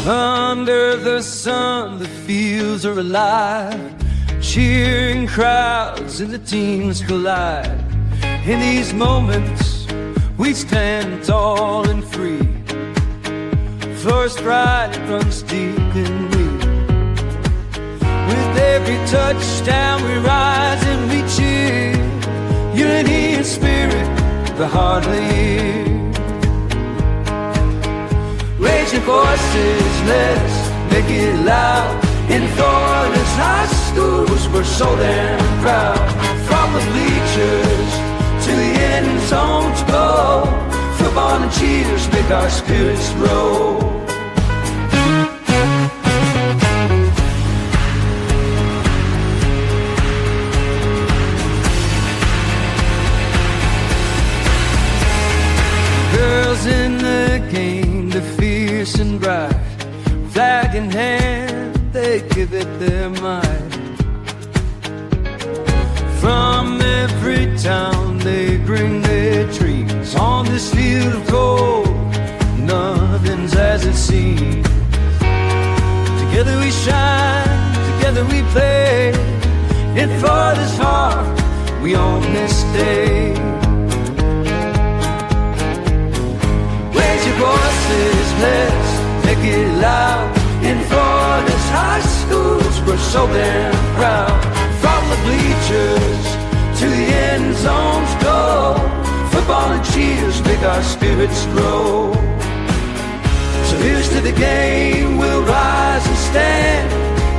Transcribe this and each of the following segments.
Under the sun, the fields are alive. Cheering crowds and the teams collide. In these moments, we stand tall and free. Flourish pride runs deep in me. With every touchdown, we rise and we cheer. Unity and spirit, the heart of the year. Raise your voices, let's make it loud. In Florida's high schools, we're so damn proud. From the bleachers to the end zone to go, football and cheers make our spirits grow. Girls in the game, they're fierce and bright. Flag in hand, they give it their might. From every town they bring their dreams. On this field of gold, nothing's as it seems. Together we shine, together we play. In Florida's heart, we own this day. Raise your voices, let's make it loud. In Florida's high schools, we're so damn proud. From the bleachers to the end zones go, football and cheers make our spirits grow. So here's to the game, we'll rise and stand.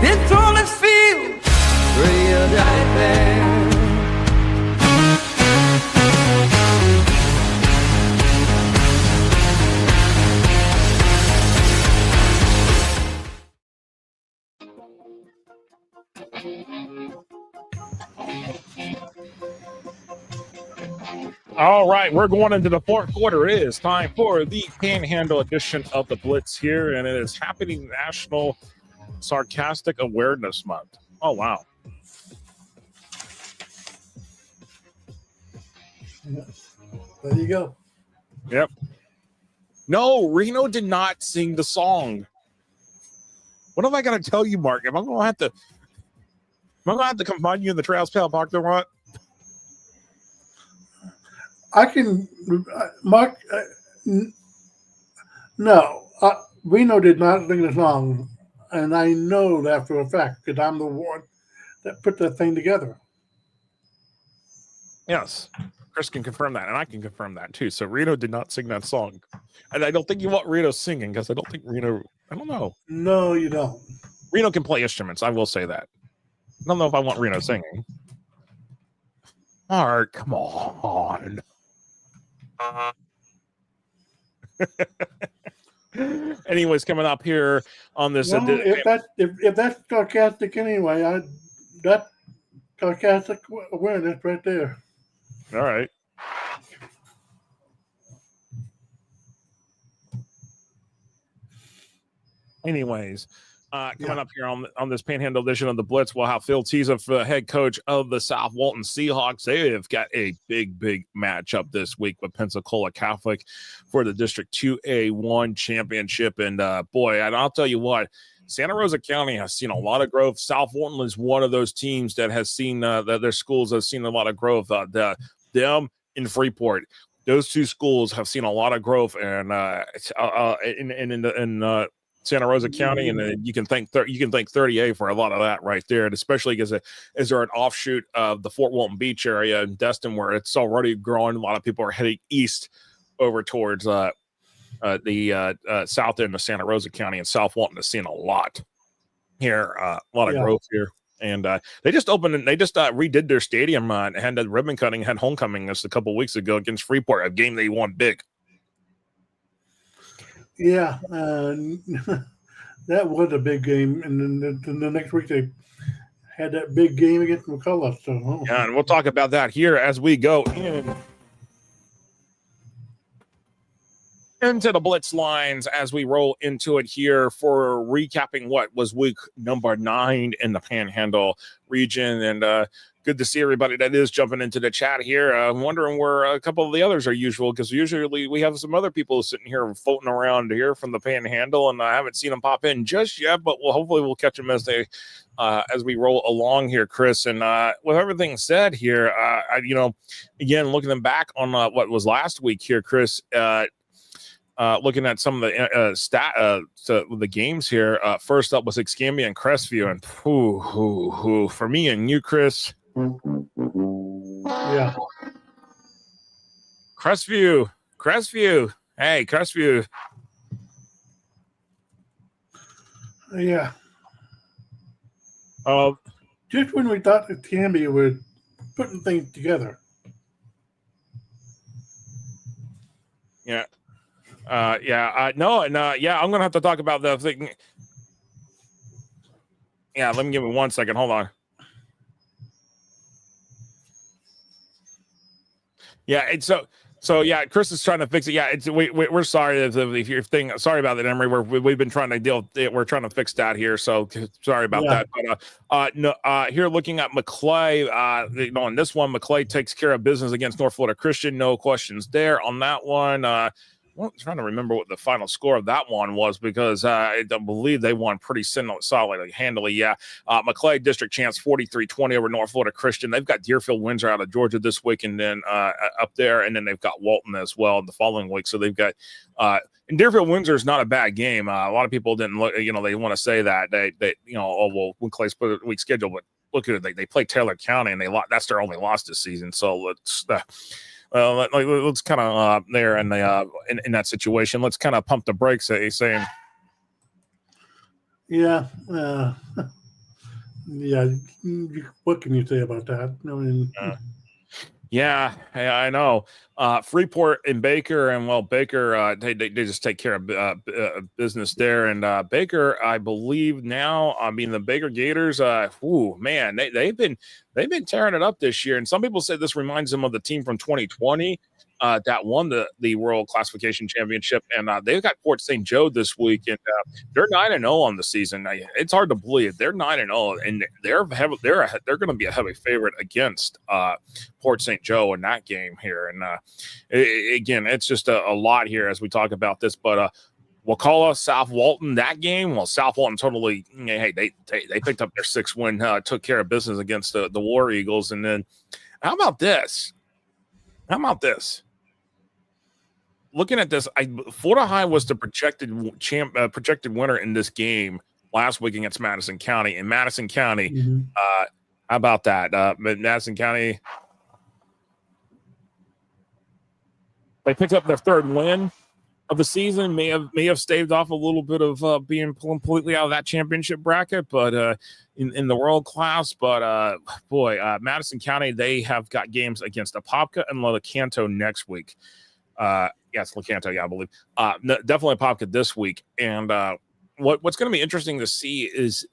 In Florida's field, we're a united band. All right, we're going into the fourth quarter. It is time for the Panhandle edition of the Blitz here, and it is happening National Sarcastic Awareness Month. Oh, wow. There you go. Yep. No, Reno did not sing the song. What am I going to tell you, Mark? Am I going to have to confine you in the Trails Pal parking lot? I can, Mark. No, Reno did not sing the song, and I know that for a fact because I'm the one that put that thing together. Yes, Chris can confirm that, and I can confirm that too. So Reno did not sing that song, and I don't think you want Reno singing because I don't think Reno. I don't know. No, you don't. Reno can play instruments. I will say that. I don't know if I want Reno singing. All right, come on. Anyways, coming up here on this. Well, if that's sarcastic anyway, that's sarcastic awareness right there. All right. Anyways, coming up here on this Panhandle edition of the Blitz, we'll have Phil Tisa, for the head coach of the South Walton Seahawks. They have got a big matchup this week with Pensacola Catholic for the District 2A1 championship. And boy, and I'll tell you what, Santa Rosa County has seen a lot of growth. South Walton is one of those teams that has seen that their schools have seen a lot of growth. Them in Freeport, those two schools have seen a lot of growth, and in Santa Rosa County, and you can thank 30A for a lot of that right there, and especially because is there an offshoot of the Fort Walton Beach area in Gadsden where it's already growing. A lot of people are heading east over towards the south end of Santa Rosa County, and South Walton is seeing a lot here, a lot of growth here. And they just redid their stadium and had the ribbon cutting, had homecoming just a couple of weeks ago against Freeport, a game they won big. Yeah, that was a big game, and then the next week they had that big game against Wakulla. So, yeah, and we'll talk about that here as we go into the Blitz Lines as we roll into it here for recapping what was week number 9 in the Panhandle region. And good to see everybody that is jumping into the chat here. I'm wondering where a couple of the others are usual, because usually we have some other people sitting here floating around here from the Panhandle, and I haven't seen them pop in just yet, but hopefully we'll catch them as we roll along here, Chris. And with everything said here, again, looking them back on what was last week here, Chris, looking at some of the the games here. First up was Escambia and Crestview, and for me and you, Chris. Yeah. Crestview. Hey, Crestview. Yeah. Just when we thought Escambia were putting things together. Yeah. I'm gonna have to talk about the thing. Yeah, let me give me 1 second. Hold on. Yeah, it's so yeah, Chris is trying to fix it. Yeah, we're sorry if you're thinking, sorry about that, Emery. We've been trying to deal. We're trying to fix that here. So sorry about that. But here looking at McClay, on this one, McClay takes care of business against North Florida Christian. No questions there on that one. I'm trying to remember what the final score of that one was, because I believe they won pretty solidly, handily. Yeah. McClay District Champs 43-20 over North Florida Christian. They've got Deerfield Windsor out of Georgia this week, and then up there, and then they've got Walton as well the following week. So they've got and Deerfield Windsor is not a bad game. A lot of people didn't look, they want to say that McClay's put a weak schedule, but look at it. They play Taylor County, and that's their only loss this season. So let's kind of there in the in that situation. Let's kind of pump the brakes. Saying, yeah, yeah. What can you say about that? I mean, yeah, I know. Freeport and Baker, and Baker, they just take care of business there, and Baker, I believe now. I mean, the Baker Gators, man, they've been tearing it up this year, and some people say this reminds them of the team from 2020 that won the World Classification Championship, and they've got Port St. Joe this week, and they're 9-0 on the season. It's hard to believe they're 9-0, and they're going to be a heavy favorite against Port St. Joe in that game here. And again, it's just a lot here as we talk about this, but Wakulla, South Walton, that game, South Walton totally, hey, they picked up their 6th win, took care of business against the War Eagles. And then how about this? Looking at this, Florida High was the projected winner in this game last week against Madison County. And Madison County, how about that? Madison County, they picked up their 3rd win of the season. May have staved off a little bit of being completely out of that championship bracket, but in the world class. But Madison County, they have got games against Apopka and Lecanto next week. Yes, Lecanto, yeah, I believe. Definitely Apopka this week. And what's going to be interesting to see is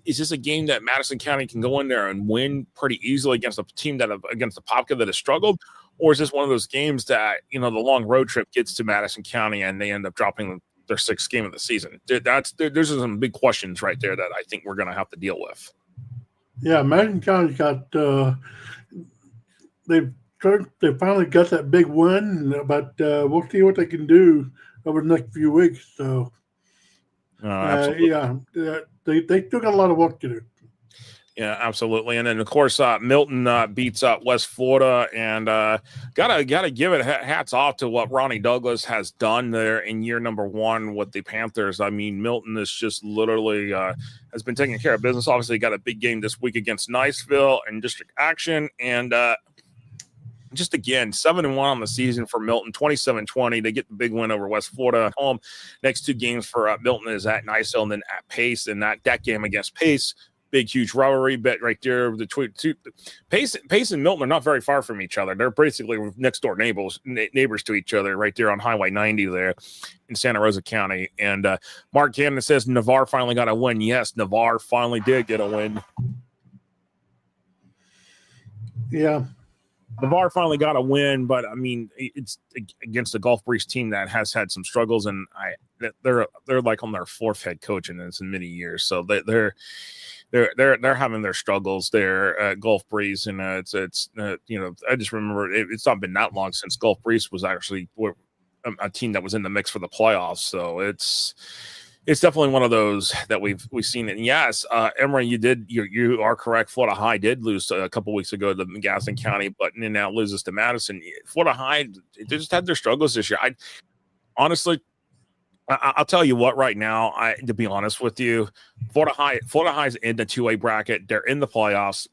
this a game that Madison County can go in there and win pretty easily against a team against Apopka that has struggled? Or is this one of those games that, the long road trip gets to Madison County and they end up dropping their 6th game of the season? There's some big questions right there that I think we're going to have to deal with. Yeah, Madison County's got they finally got that big win, but we'll see what they can do over the next few weeks. So, they still got a lot of work to do. Yeah, absolutely. And then, of course, Milton beats West Florida, and gotta give it hats off to what Ronnie Douglas has done there in year number 1 with the Panthers. I mean, Milton is just literally has been taking care of business. Obviously, got a big game this week against Niceville and District Action, and just again 7-1 on the season for Milton, 27-20. They get the big win over West Florida at home. Next 2 games for Milton is at Niceville and then at Pace, and that game against Pace. Big, huge rivalry bet right there. Pace and Milton are not very far from each other. They're basically next door neighbors to each other right there on Highway 90 there in Santa Rosa County. And Mark Cannon says Navarre finally got a win. Yes, Navarre finally did get a win. Yeah. the VAR finally got a win, but I mean, it's against the Gulf Breeze team that has had some struggles, and they're like on their fourth head coach in many years, so they're having their struggles there at Gulf Breeze, and it's you know, I just remember it's not been that long since Gulf Breeze was actually a team that was in the mix for the playoffs, so it's definitely one of those that we've seen. And yes, Emory, you are correct. Florida High did lose a couple weeks ago to Gadsden County, but now loses to Madison. Florida High, they just had their struggles this year. Honestly, I'll tell you what. Right now, to be honest with you, Florida High's in the 2A bracket. They're in the playoffs.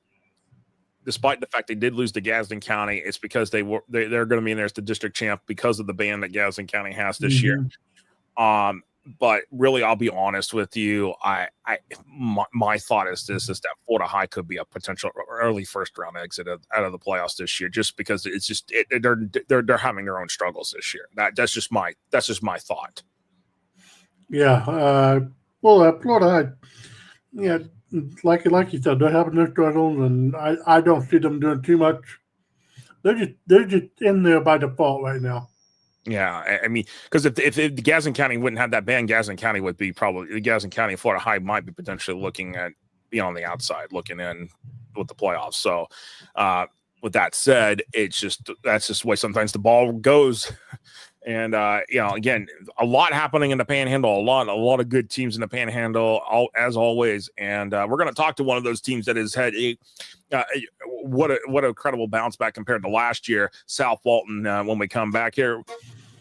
Despite the fact they did lose to Gadsden County, it's because they're going to be in there as the district champ because of the ban that Gadsden County has this year. But really, I'll be honest with you. My thought is that Florida High could be a potential early first round exit out of the playoffs this year, just because it's just they're having their own struggles this year. That's just my thought. Yeah. Florida High. Yeah, like you said, they're having their struggles, and I don't see them doing too much. They're just in there by default right now. Yeah, I mean, because if Gadsden County wouldn't have that ban, Gadsden County would be probably Gadsden County and Florida High might be potentially looking at being on the outside, looking in with the playoffs. So, with that said, that's just the way sometimes the ball goes. And again, a lot happening in the Panhandle, a lot of good teams in the Panhandle, as always. And we're going to talk to one of those teams that has had what a incredible bounce back compared to last year, South Walton. When we come back here,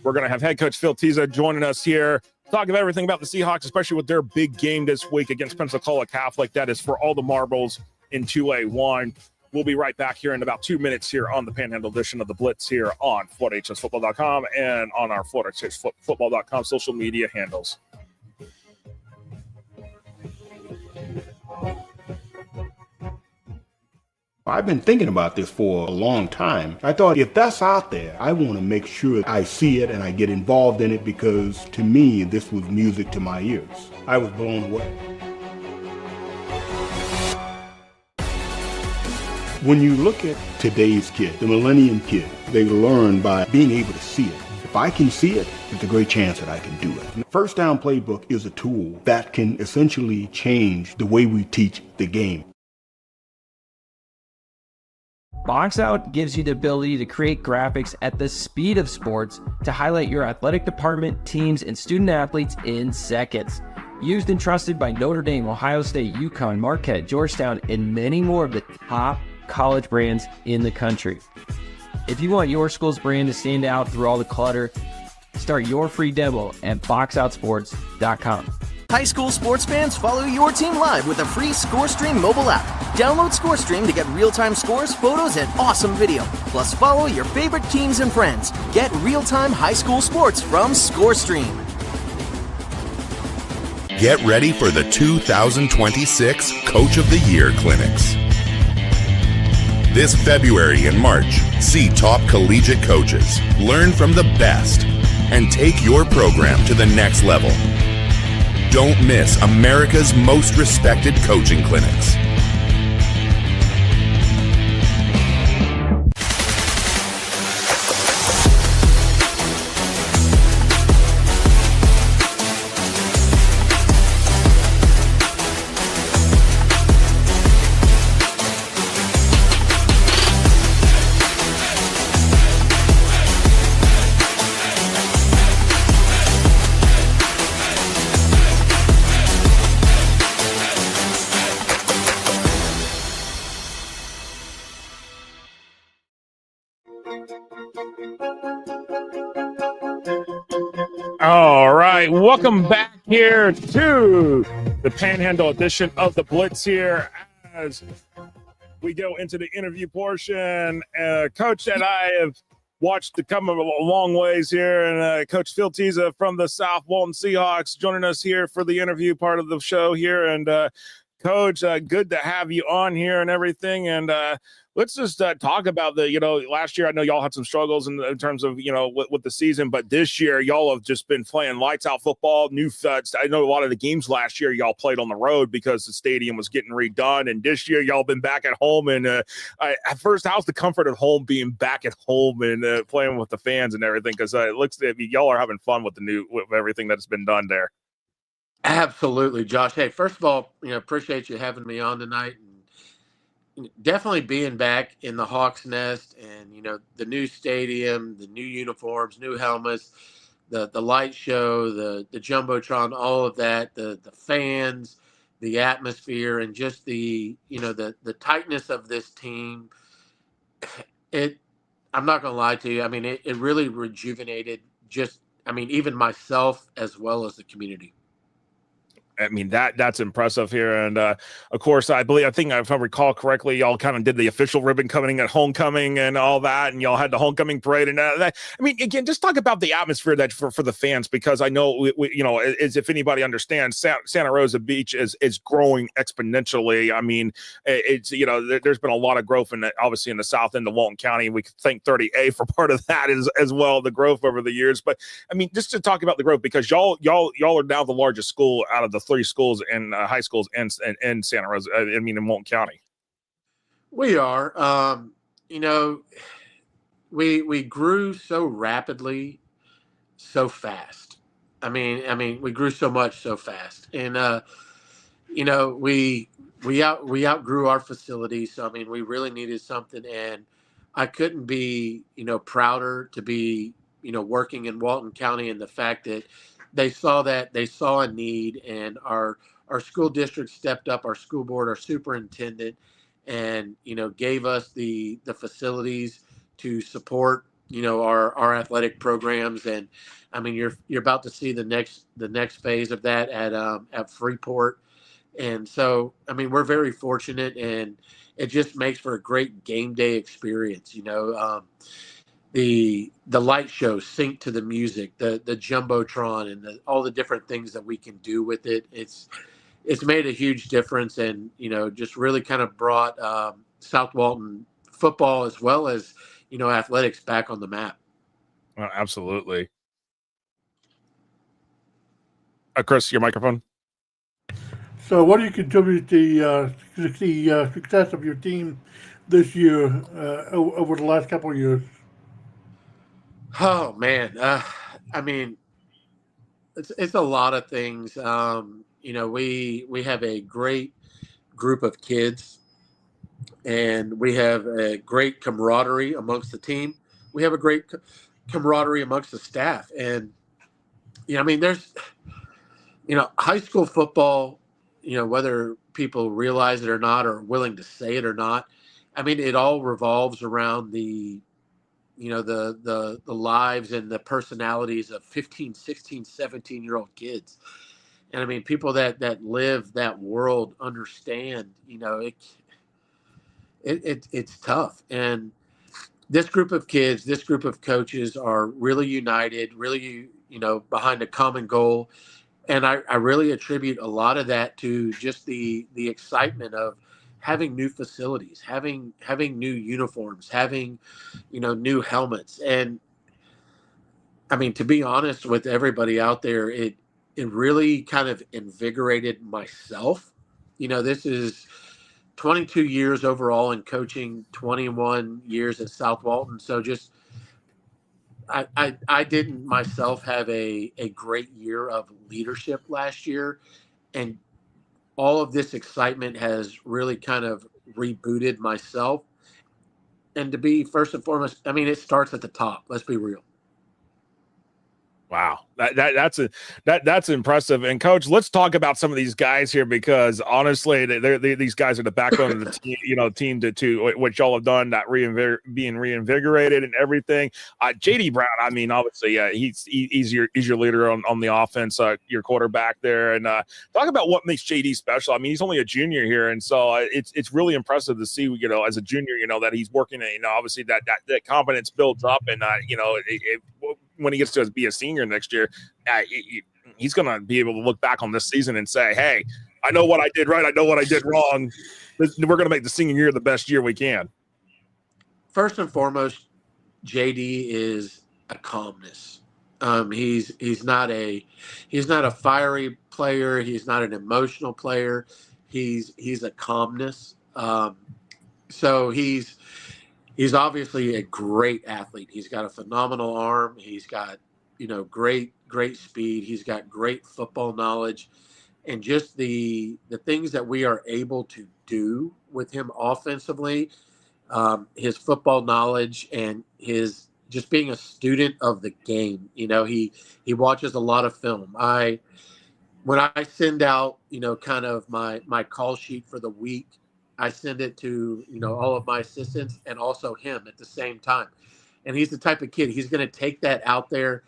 we're going to have head coach Phil Tisa joining us here, talking everything about the Seahawks, especially with their big game this week against Pensacola Catholic. That is for all the marbles in 2A1. We'll be right back here in about 2 minutes here on the Panhandle edition of the Blitz here on FloridaHSFootball.com and on our FloridaHSFootball.com social media handles. I've been thinking about this for a long time. I thought, if that's out there, I want to make sure I see it and I get involved in it, because to me, this was music to my ears. I was blown away. When you look at today's kid, the millennium kid, they learn by being able to see it. If I can see it, there's a great chance that I can do it. The First Down Playbook is a tool that can essentially change the way we teach the game. Box Out gives you the ability to create graphics at the speed of sports to highlight your athletic department, teams, and student athletes in seconds. Used and trusted by Notre Dame, Ohio State, UConn, Marquette, Georgetown, and many more of the top college brands in the country. If you want your school's brand to stand out through all the clutter, start your free demo at boxoutsports.com. High school sports fans, follow your team live with a free ScoreStream mobile app. Download ScoreStream to get real-time scores, photos, and awesome video. Plus, follow your favorite teams and friends. Get real-time high school sports from ScoreStream. Get ready for the 2026 Coach of the Year Clinics. This February and March, see top collegiate coaches, learn from the best, and take your program to the next level. Don't miss America's most respected coaching clinics. All right, welcome back here to the Panhandle edition of the Blitz here as we go into the interview portion. Coach that I have watched to come a long ways here, and Coach Phil Tisa from the South Walton Seahawks joining us here for the interview part of the show here. And Coach, good to have you on here and everything. And let's just talk about last year, I know y'all had some struggles in terms of, with the season, but this year y'all have just been playing lights out football. I know a lot of the games last year y'all played on the road because the stadium was getting redone. And this year y'all been back at home. And at first, how's the comfort of home being back at home and playing with the fans and everything? Because it looks like y'all are having fun with with everything that's been done there. Absolutely, Josh. Hey, first of all, appreciate you having me on tonight, and definitely being back in the Hawks Nest, and the new stadium, the new uniforms, new helmets, the light show, the jumbotron, all of that, the fans, the atmosphere, and just the tightness of this team. I'm not gonna lie to you. I mean, it really rejuvenated even myself as well as the community. I mean, that's impressive here. And of course, I think if I recall correctly, y'all kind of did the official ribbon cutting at homecoming and all that, and y'all had the homecoming parade and that. I mean, again, just talk about the atmosphere that for the fans, because I know as if anybody understands, Santa Rosa Beach is growing exponentially. I mean, it's there's been a lot of growth obviously in the south end of Walton County, and we could thank 30A for part of that as well, the growth over the years. But I mean, just to talk about the growth, because y'all are now the largest school out of the 3 schools and high schools in Santa Rosa. In Walton County. We are. We grew so rapidly, so fast. I mean, we grew so much so fast, and we outgrew our facility. So we really needed something, and I couldn't be prouder to be working in Walton County, and the fact that they saw a need, and our school district stepped up, our school board, our superintendent, and gave us the facilities to support our athletic programs. And you're about to see the next phase of that at Freeport. And so we're very fortunate, and it just makes for a great game day experience. The light show sync to the music, the jumbotron, and all the different things that we can do with it. It's made a huge difference, and just really kind of brought South Walton football as well as athletics back on the map. Oh, absolutely. Chris, your microphone. So, what do you contribute to the success of your team this year over the last couple of years? Oh man, it's a lot of things. We have a great group of kids, and we have a great camaraderie amongst the team. We have a great camaraderie amongst the staff, and there's high school football. Whether people realize it or not, or willing to say it or not, it all revolves around the lives and the personalities of 15, 16, 17-year-old kids. And people that live that world understand, it's tough. And this group of kids, this group of coaches are really united, really, behind a common goal. And I really attribute a lot of that to just the excitement of having new facilities, having new uniforms, having, new helmets. And to be honest with everybody out there, it really kind of invigorated myself. This is 22 years overall in coaching, 21 years at South Walton. So just, I didn't myself have a great year of leadership last year. And all of this excitement has really kind of rebooted myself. And to be first and foremost, it starts at the top. Let's be real. Wow, that's impressive. And Coach, let's talk about some of these guys here, because honestly, these guys are the backbone of the team, to what y'all have done, that being reinvigorated and everything. JD Brown, obviously, he's your leader on the offense, your quarterback there. And talk about what makes JD special. He's only a junior here, and so it's really impressive to see, as a junior, that he's working. Obviously that confidence builds up, and when he gets to be a senior next year, he's going to be able to look back on this season and say, hey, I know what I did right. I know what I did wrong. We're going to make the senior year the best year we can. First and foremost, JD is a calmness. He's not a fiery player. He's not an emotional player. He's a calmness. So he's obviously a great athlete. He's got a phenomenal arm. He's got, great speed. He's got great football knowledge, and just the things that we are able to do with him offensively, his football knowledge and his just being a student of the game. He watches a lot of film. When I send out, kind of my call sheet for the week, I send it to, all of my assistants and also him at the same time. And he's the type of kid, he's going to take that out there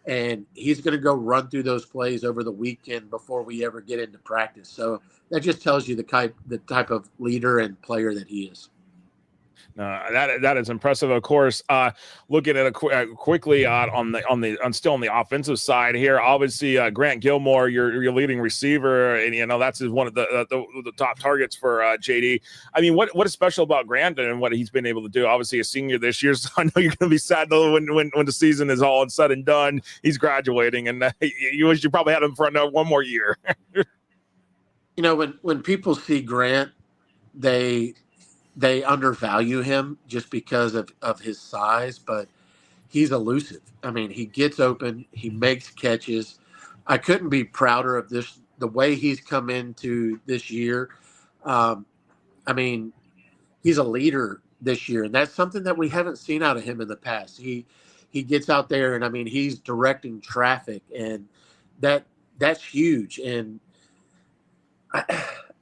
and he's going to go run through those plays over the weekend before we ever get into practice. So that just tells you the type of leader and player that he is. That is impressive. Of course, looking at it quickly still on the offensive side here. Obviously, Grant Gilmore, your leading receiver, and that's one of the top targets for JD. I mean, what is special about Grant and what he's been able to do? Obviously, a senior this year, so I know you're going to be sad though when the season is all said and done. He's graduating, and you wish you probably had him for one more year. When people see Grant, they undervalue him just because of his size, but he's elusive. I mean, he gets open, he makes catches. I couldn't be prouder of the way he's come into this year. I mean, he's a leader this year, and that's something that we haven't seen out of him in the past. He gets out there, and I mean, he's directing traffic, and that's huge. And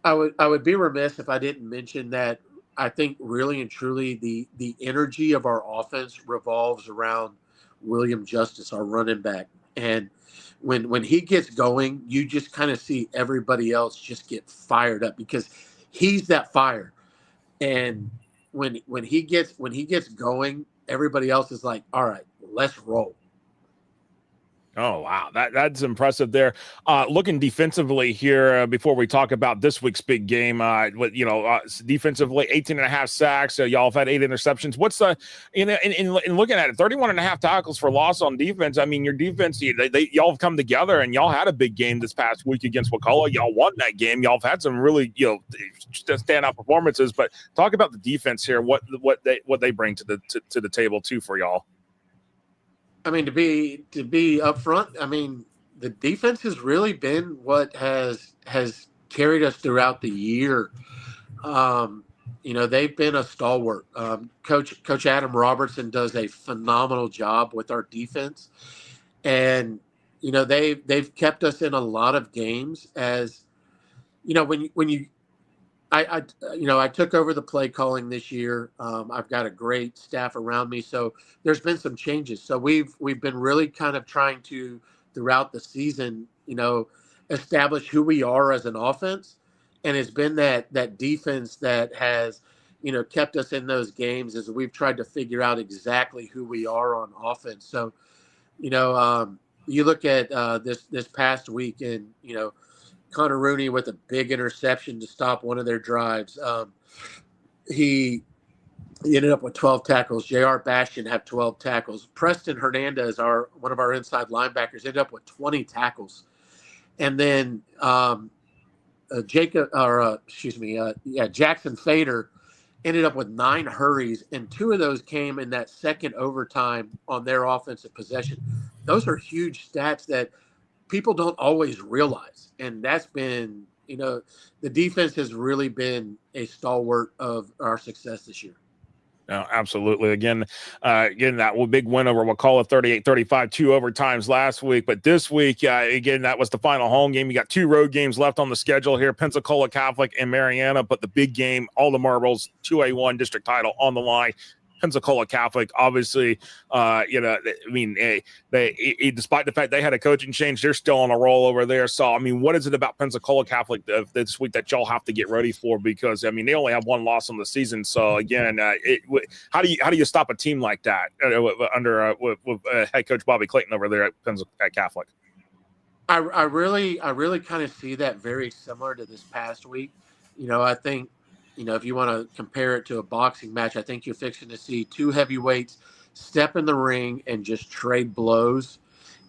I would be remiss if I didn't mention that I think really and truly the energy of our offense revolves around William Justice, our running back. And when he gets going, you just kind of see everybody else just get fired up because he's that fire. And when he gets going, everybody else is like, all right, let's roll. Oh, wow. That's impressive there. Looking defensively here before we talk about this week's big game, defensively, 18.5 sacks. Y'all have had 8 interceptions. What's in looking at it, 31.5 tackles for loss on defense. I mean, your defense, y'all have come together and y'all had a big game this past week against Wakulla. Y'all won that game. Y'all have had some really, standout performances, but talk about the defense here, what they bring to the table too for y'all. I mean, to be upfront, I mean, the defense has really been what has carried us throughout the year. They've been a stalwart. Coach Adam Robertson does a phenomenal job with our defense, and they've kept us in a lot of games. As I took over the play calling this year. I've got a great staff around me, so there's been some changes. So we've been really kind of trying to, throughout the season, establish who we are as an offense, and it's been that defense that has, kept us in those games as we've tried to figure out exactly who we are on offense. So, you look at this past week, and Connor Rooney with a big interception to stop one of their drives. He ended up with 12 tackles. J.R. Bastian had 12 tackles. Preston Hernandez, one of our inside linebackers, ended up with 20 tackles. And then Jackson Fader ended up with 9 hurries, and 2 of those came in that second overtime on their offensive possession. Those are huge stats that people don't always realize. And that's been, the defense has really been a stalwart of our success this year. No, absolutely. Again, that big win over Wakulla, 38-35, 2 overtimes last week. But this week, again, that was the final home game. You got 2 road games left on the schedule here, Pensacola Catholic and Mariana. But the big game, all the marbles, 2A1 district title on the line. Pensacola Catholic, obviously, despite the fact they had a coaching change, they're still on a roll over there. So, I mean, what is it about Pensacola Catholic this week that y'all have to get ready for? Because, I mean, they only have 1 loss on the season. So, again, how do you stop a team like that under with head coach Bobby Clayton over there at Catholic? I really kind of see that very similar to this past week. I think, if you want to compare it to a boxing match, I think you're fixing to see two heavyweights step in the ring and just trade blows,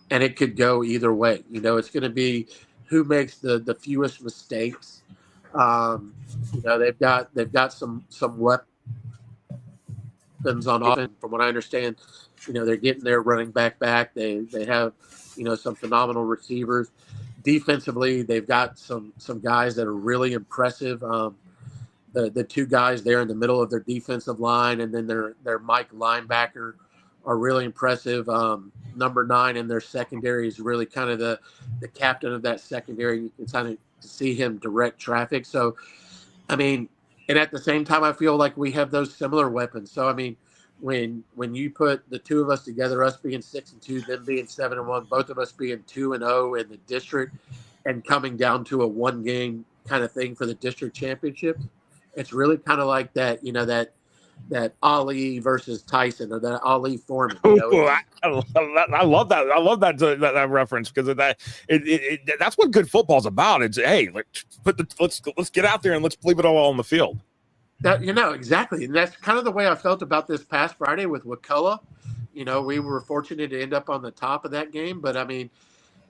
and it could go either way. It's going to be who makes the fewest mistakes. They've got some weapons on offense. From what I understand, they're getting their running back. They have some phenomenal receivers. Defensively, they've got some guys that are really impressive. The two guys there in the middle of their defensive line, and then their Mike linebacker are really impressive. Number 9 in their secondary is really kind of the captain of that secondary. You can kind of see him direct traffic. So, I mean, and at the same time, I feel like we have those similar weapons. So, I mean, when you put the two of us together, us being 6-2, them being 7-1, both of us being 2-0 in the district, and coming down to a one-game kind of thing for the district championship, it's really kind of like that, that Ali versus Tyson, or that Ali Foreman. I love that. I love that reference, because that's what good football's about. It's, hey, let's get out there and let's leave it all on the field. Exactly. And that's kind of the way I felt about this past Friday with Wakulla. We were fortunate to end up on the top of that game, but I mean,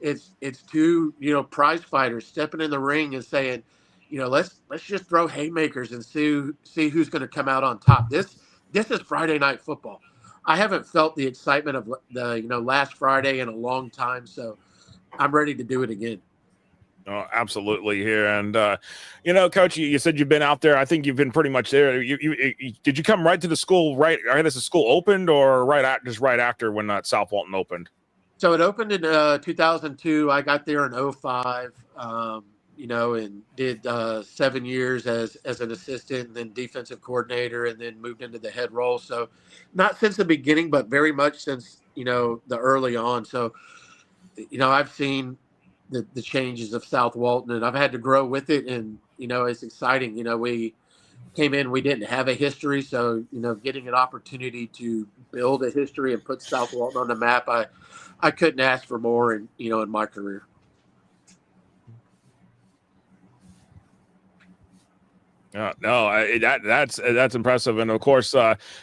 it's two, prize fighters stepping in the ring and saying, let's just throw haymakers and see who's going to come out on top. This is Friday night football. I haven't felt the excitement of the last Friday in a long time, so I'm ready to do it again. Oh, absolutely here. And, Coach, you said you've been out there. I think you've been pretty much there. Did you come right to the school right as the school opened, or right after when South Walton opened? So it opened in 2002. I got there in 2005, and did 7 years as an assistant, and then defensive coordinator, and then moved into the head role. So not since the beginning, but very much since, the early on. So, I've seen the changes of South Walton, and I've had to grow with it. And, it's exciting. We came in, we didn't have a history. So, getting an opportunity to build a history and put South Walton on the map, I couldn't ask for more in my career. That's impressive. And of course,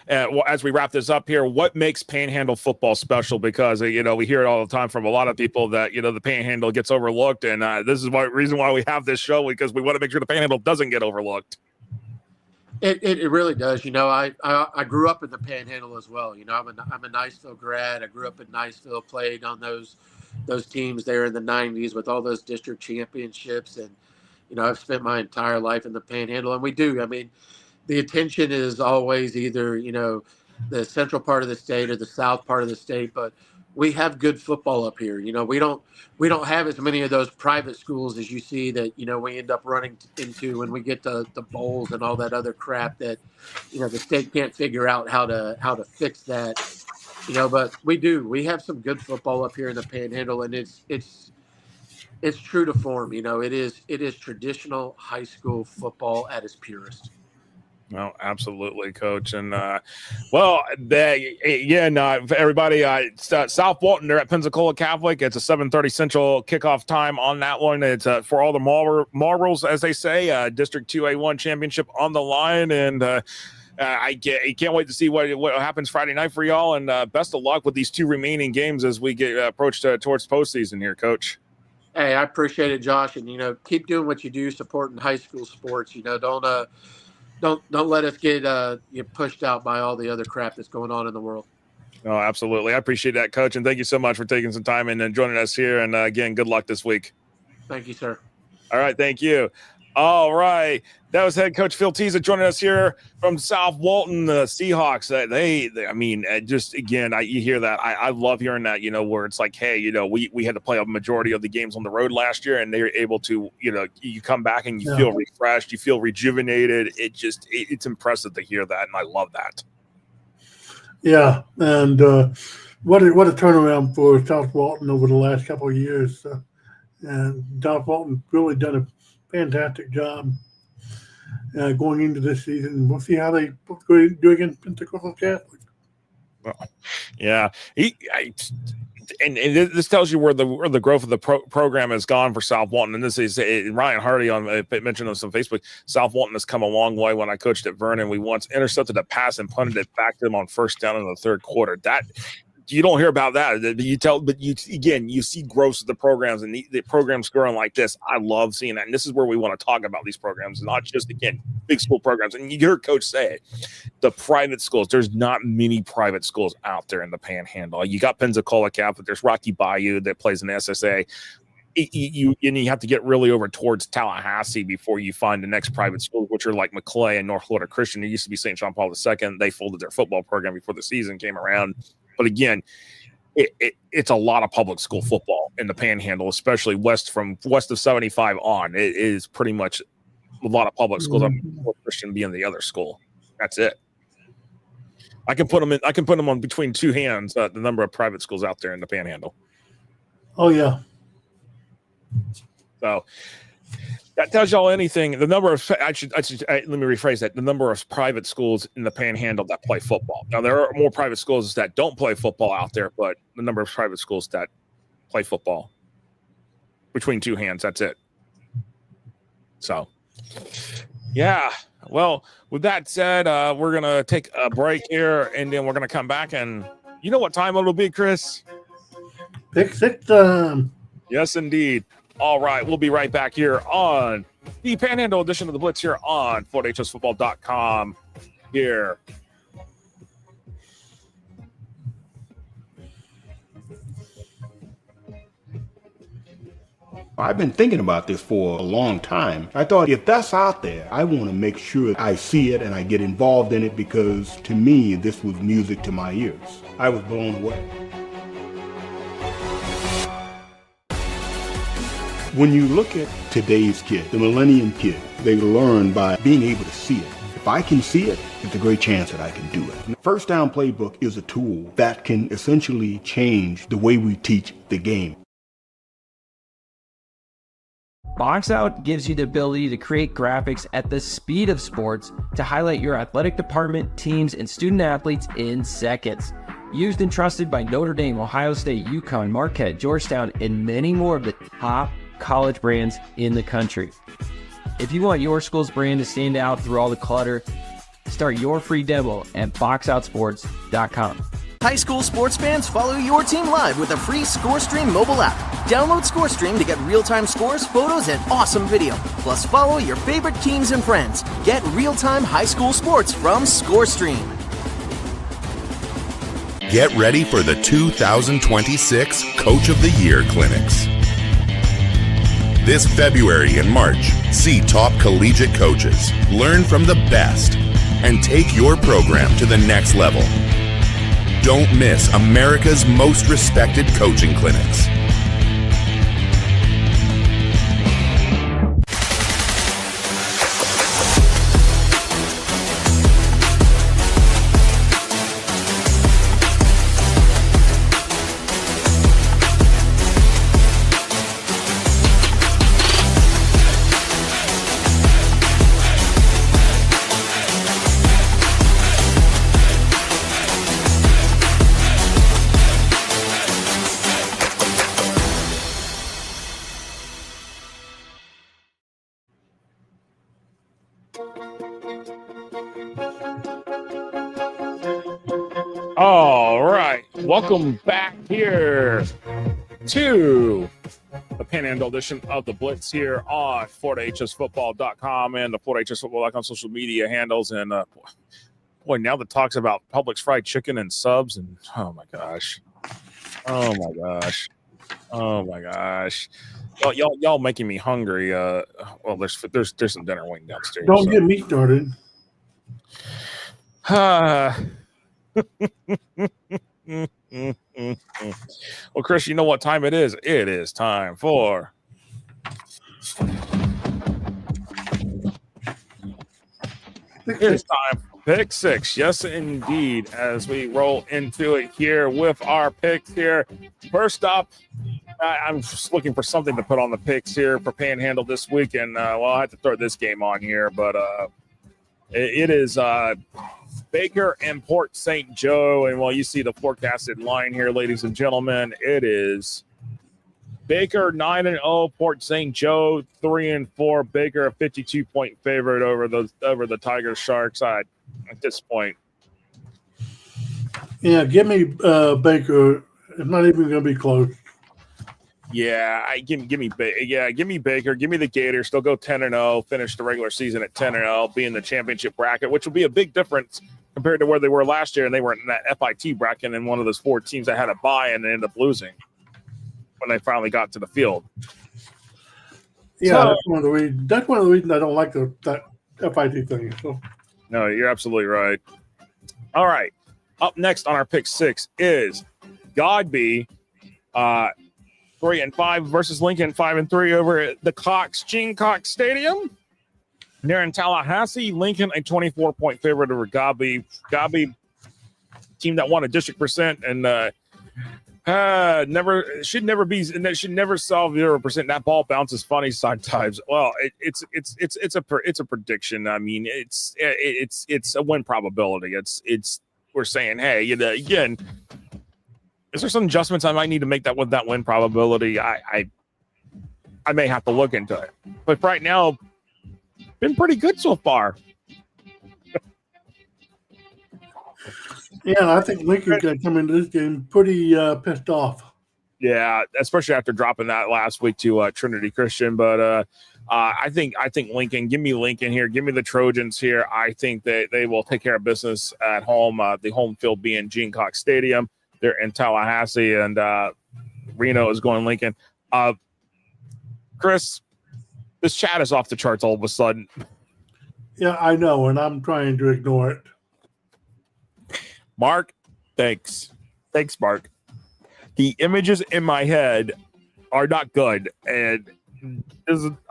as we wrap this up here, what makes Panhandle football special? Because we hear it all the time from a lot of people that the Panhandle gets overlooked, and this is reason why we have this show, because we want to make sure the Panhandle doesn't get overlooked. It really does. I grew up in the Panhandle as well. I'm a Niceville grad. I grew up in Niceville, played on those teams there in the 90s with all those district championships, and I've spent my entire life in the Panhandle, and we do. I mean, the attention is always either, the central part of the state or the south part of the state, but we have good football up here. We don't have as many of those private schools as you see that, we end up running into when we get to the bowls and all that other crap that, the state can't figure out how to fix that, but we do. We have some good football up here in the Panhandle, and it's true to form. It is traditional high school football at its purest. No, absolutely, Coach. And everybody, South Walton, they're at Pensacola Catholic. It's a 7:30 Central kickoff time on that one. It's for all the Marbles, as they say, District 2A1 championship on the line. And I can't wait to see what happens Friday night for y'all. And best of luck with these two remaining games as we get approached towards postseason here, Coach. Hey, I appreciate it, Josh, and keep doing what you do, supporting high school sports. Don't let us get pushed out by all the other crap that's going on in the world. Oh, absolutely. I appreciate that, Coach, and thank you so much for taking some time and joining us here. And again, good luck this week. Thank you, sir. All right, thank you. All right, that was head coach Phil Tisa joining us here from South Walton, the Seahawks. You hear that. I love hearing that, where it's like, hey, we had to play a majority of the games on the road last year, and they were able to, you come back and you feel refreshed, you feel rejuvenated. It's impressive to hear that, and I love that. Yeah, and what a turnaround for South Walton over the last couple of years. And South Walton really done a fantastic job going into this season. We'll see how they do against Pensacola Catholic. Yeah, and this tells you where the growth of the program has gone for South Walton. And this is Ryan Hardy mentioned on some Facebook. South Walton has come a long way. When I coached at Vernon, we once intercepted a pass and punted it back to them on first down in the third quarter. That you don't hear about that. You see growth of the programs, and the programs growing like this. I love seeing that. And this is where we want to talk about these programs, not just, again, big school programs. And you heard Coach say it, the private schools, there's not many private schools out there in the Panhandle. You got Pensacola Catholic, there's Rocky Bayou that plays in the SSA. You have to get really over towards Tallahassee before you find the next private school, which are like McClay and North Florida Christian. It used to be St. John Paul II. They folded their football program before the season came around. But again, it's a lot of public school football in the Panhandle, especially west of 75 on. It is pretty much a lot of public schools. Christian being the other school. That's it. I can put them on between two hands. The number of private schools out there in the Panhandle. Oh yeah. So that tells y'all anything. The number of let me rephrase that. The number of private schools in the Panhandle that play football. Now there are more private schools that don't play football out there, but the number of private schools that play football between two hands, that's it. So, yeah. Well, with that said, we're gonna take a break here, and then we're gonna come back. And you know what time it'll be, Chris? Pick six time. Yes, indeed. All right, we'll be right back here on the Panhandle edition of the Blitz here on FloridaHSFootball.com here. I've been thinking about this for a long time. I thought, if that's out there, I want to make sure I see it and I get involved in it, because to me, this was music to my ears. I was blown away. When you look at today's kid, the millennium kid, they learn by being able to see it. If I can see it, it's a great chance that I can do it. The First Down Playbook is a tool that can essentially change the way we teach the game. Box Out gives you the ability to create graphics at the speed of sports to highlight your athletic department, teams, and student athletes in seconds. Used and trusted by Notre Dame, Ohio State, UConn, Marquette, Georgetown, and many more of the top college brands in the country. If you want your school's brand to stand out through all the clutter, start your free demo at boxoutsports.com. High school sports fans, follow your team live with a free ScoreStream mobile app. Download ScoreStream to get real-time scores, photos, and awesome video. Plus, follow your favorite teams and friends. Get real-time high school sports from ScoreStream. Get ready for the 2026 Coach of the Year Clinics. This February and March, see top collegiate coaches, learn from the best, and take your program to the next level. Don't miss America's most respected coaching clinics. All right, welcome back here to the Panhandle edition of the Blitz here on FloridaHSFootball.com and the FloridaHSFootball.com social media handles. And boy, now the talks about Publix fried chicken and subs, and oh my gosh, y'all making me hungry. Well, there's some dinner waiting downstairs. Don't get me started. Well, Chris, you know what time it is? It is time for Pick Six. Yes, indeed. As we roll into it here with our picks here. First up, I'm just looking for something to put on the picks here for Panhandle this week, and I have to throw this game on here, but it is Baker and Port St. Joe. And while you see the forecasted line here, ladies and gentlemen, it is Baker 9-0, Port St. Joe 3-4. Baker a 52-point favorite over the Tiger Sharks at this point. Yeah, give me Baker. It's not even going to be close. Yeah, give me Baker. Give me the Gators. Still go 10-0. Finish the regular season at 10-0. Be in the championship bracket, which will be a big difference compared to where they were last year. And they were in that FIT bracket, and one of those 4 teams that had a bye and ended up losing when they finally got to the field. Yeah, so, that's one of the reasons I don't like that FIT thing. So. No, you're absolutely right. All right. Up next on our pick 6 is Godby 3-5 versus Lincoln 5-3 over at the Gene Cox Stadium. They're in Tallahassee. Lincoln a 24-point favorite over Godby. Godby, team that won a district percent and should never solve 0%. That ball bounces funny sometimes. Well, it's a prediction. I mean, it's a win probability. We're saying, hey, again, is there some adjustments I might need to make that with that win probability? I may have to look into it. But right now, been pretty good so far. Yeah, I think Lincoln's going to come into this game pretty pissed off. Yeah, especially after dropping that last week to Trinity Christian. But I think Lincoln. Give me Lincoln here. Give me the Trojans here. I think that they will take care of business at home. The home field being Gene Cox Stadium. They're in Tallahassee, and Reno is going Lincoln. Chris, this chat is off the charts all of a sudden. Yeah, I know, and I'm trying to ignore it. Mark, thanks. Thanks, Mark. The images in my head are not good, and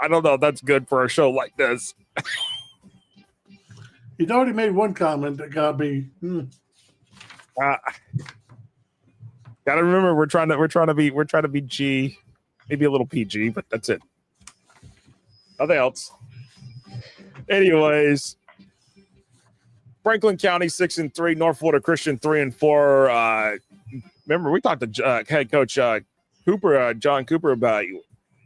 I don't know if that's good for a show like this. He's already made one comment that got me. Gotta remember, we're trying to be G, maybe a little PG, but that's it. Nothing else. Anyways, Franklin County 6-3, North Florida Christian 3-4. Remember, we talked to head coach John Cooper about you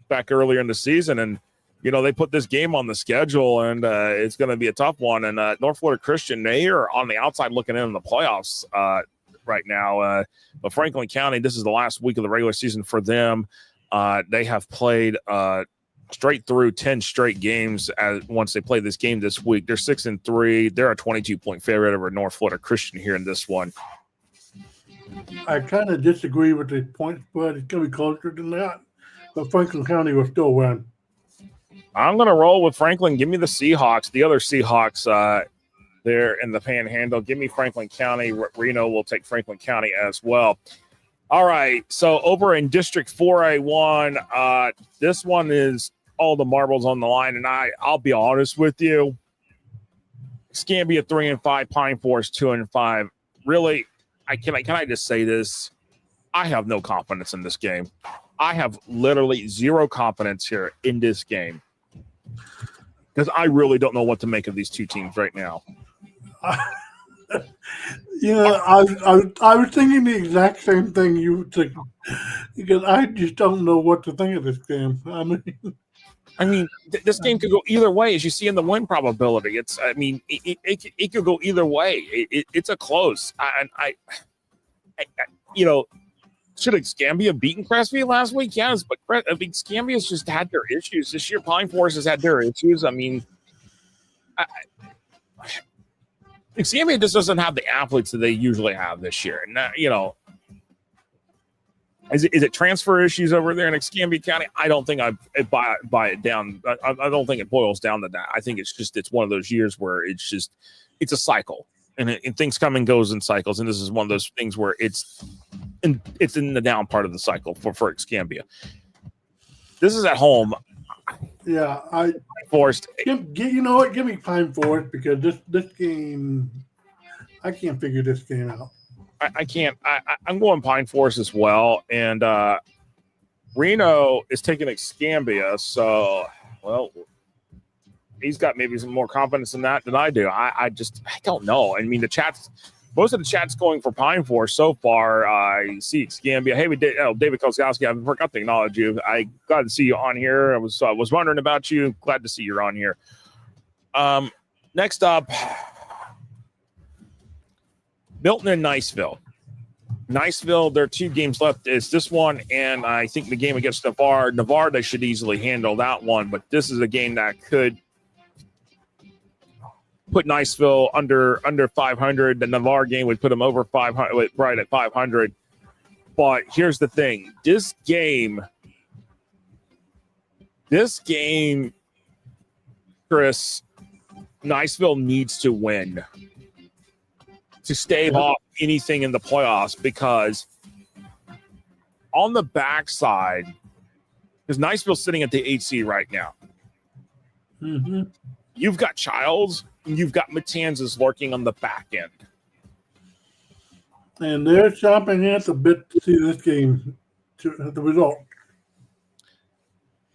back earlier in the season, and they put this game on the schedule, and it's going to be a tough one. And North Florida Christian, they are on the outside looking in the playoffs right now. But Franklin County, this is the last week of the regular season for them. They have played straight through 10 straight games once they play this game this week. They're 6-3. They're a 22-point favorite over North Florida Christian here in this one. I kind of disagree with the point spread. It's going to be closer than that. But Franklin County will still win. I'm going to roll with Franklin. Give me the Seahawks. The other Seahawks there in the Panhandle. Give me Franklin County. Reno will take Franklin County as well. All right. So over in District 4A1, this one is all the marbles on the line. And I'll be honest with you. Escambia 3-5, Pine Forest 2-5. Really, can I just say this? I have no confidence in this game. I have literally zero confidence here in this game because I really don't know what to make of these two teams right now. I was thinking the exact same thing you were thinking because I just don't know what to think of this game. I mean, this game could go either way, as you see in the win probability. It could go either way. It's a close. Should Escambia beaten Crestview last week? Yes, but Escambia's just had their issues this year. Pine Forest has had their issues. I mean, Escambia just doesn't have the athletes that they usually have this year. And is it transfer issues over there in Escambia County? I don't think I buy it down. I don't think it boils down to that. I think it's one of those years where it's a cycle, and things come and goes in cycles. And this is one of those things where it's in the down part of the cycle for Escambia. This is at home. Yeah, I forced. You know what? Give me Pine Forest because this game, I can't figure this game out. I can't. I'm going Pine Forest as well, and Reno is taking Escambia. So, well, He's got maybe some more confidence in that than I do. I don't know. I mean, most of the chat's going for Pine Forest so far. I see Escambia. Hey, David Koskowski, I forgot to acknowledge you. I'm glad to see you on here. I was wondering about you. Glad to see you're on here. Next up, Milton and Niceville. Niceville, there are 2 games left. It's this one, and I think the game against Navarre. Navarre, they should easily handle that one, but this is a game that could put Niceville under 500. The Navarre game would put them over 500, right at 500. But here's the thing: this game, Chris, Niceville needs to win to stave off anything in the playoffs, because on the backside, because Niceville's sitting at the 8 seed right now. Mm-hmm. You've got Childs, and you've got Matanzas lurking on the back end. And they're chomping at the bit to see this game, the result.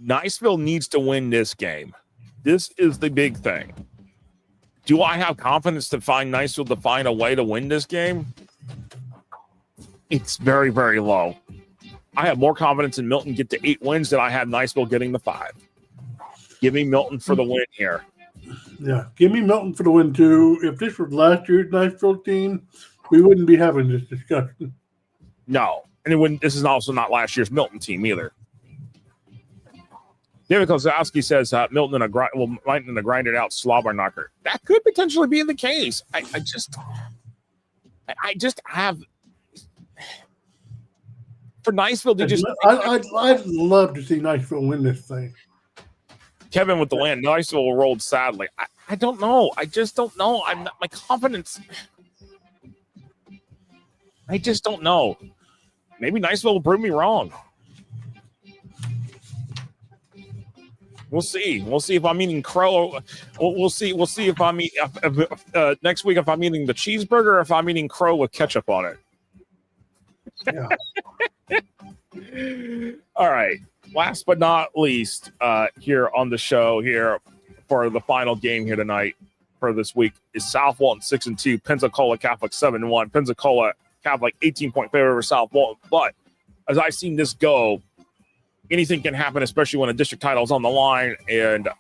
Niceville needs to win this game. This is the big thing. Do I have confidence to find Niceville to find a way to win this game? It's very, very low. I have more confidence in Milton get to 8 wins than I have Niceville getting the 5. Give me Milton for the win here. Yeah, give me Milton for the win, too. If this was last year's Niceville team, we wouldn't be having this discussion. No. And this is also not last year's Milton team either. David Kozlowski says Milton in a grinded out slobber knocker. That could potentially be the case. I just have for Niceville. I'd love to see Niceville win this thing. Kevin with the land. Niceville rolled sadly. I don't know. I just don't know. I'm not my confidence. I just don't know. Maybe Niceville will prove me wrong. We'll see. We'll see if I'm eating crow. We'll see. We'll see if I'm next week if I'm eating the cheeseburger or if I'm eating crow with ketchup on it. Yeah. All right. Last but not least, here on the show here for the final game here tonight for this week is South Walton 6-2, Pensacola Catholic 7-1. Pensacola Catholic 18-point favorite over South Walton. But as I've seen this go, anything can happen, especially when a district title is on the line. And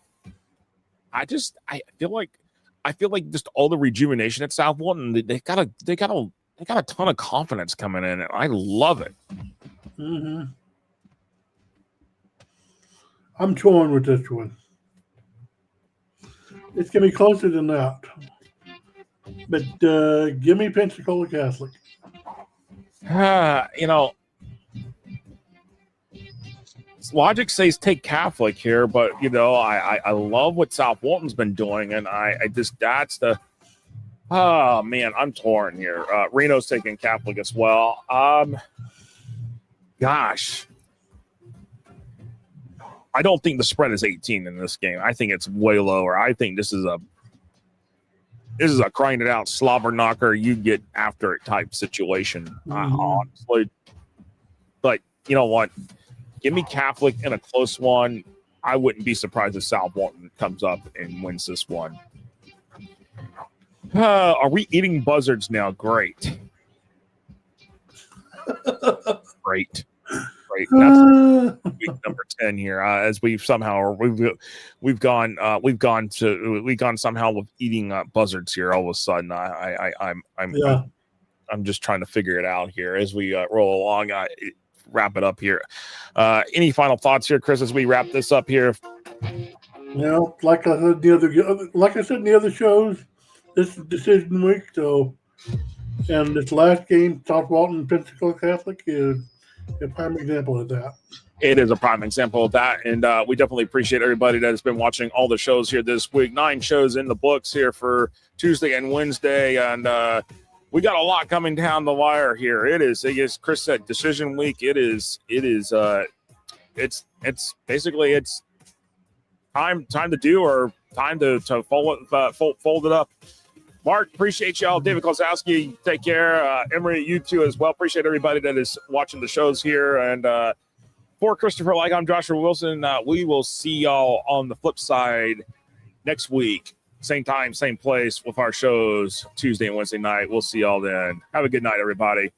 I feel like just all the rejuvenation at South Walton, they got a ton of confidence coming in, and I love it. Mm-hmm. I'm torn with this one. It's gonna be closer than that, but give me Pensacola Catholic. Logic says take Catholic here, but I love what South Walton's been doing, and oh man, I'm torn here. Reno's taking Catholic as well. Gosh, I don't think the spread is 18 in this game. I think it's way lower. I think this is a grinded out slobber knocker, you get after it type situation, honestly. But you know what? Give me Catholic in a close one. I wouldn't be surprised if South Walton comes up and wins this one. Are we eating buzzards now? Great. Great. That's week number 10 here. As we've somehow gone somehow with eating buzzards here. All of a sudden, I'm just trying to figure it out here as we roll along. Wrap it up here. Any final thoughts here, Chris, as we wrap this up here? Like I said in the other shows, this is decision week. So, and this last game, South Walton Pensacola Catholic, is a prime example of that. It is a prime example of that, and we definitely appreciate everybody that has been watching all the shows here this week. 9 shows in the books here for Tuesday and Wednesday, and we got a lot coming down the wire here. It is, as Chris said, decision week. It's basically it's time to do or time to fold it up. Mark, appreciate y'all. David Kozlowski, take care. Emery, you too as well. Appreciate everybody that is watching the shows here. And for Christopher, I'm Joshua Wilson. We will see y'all on the flip side next week, same time, same place with our shows Tuesday and Wednesday night. We'll see y'all then. Have a good night, everybody.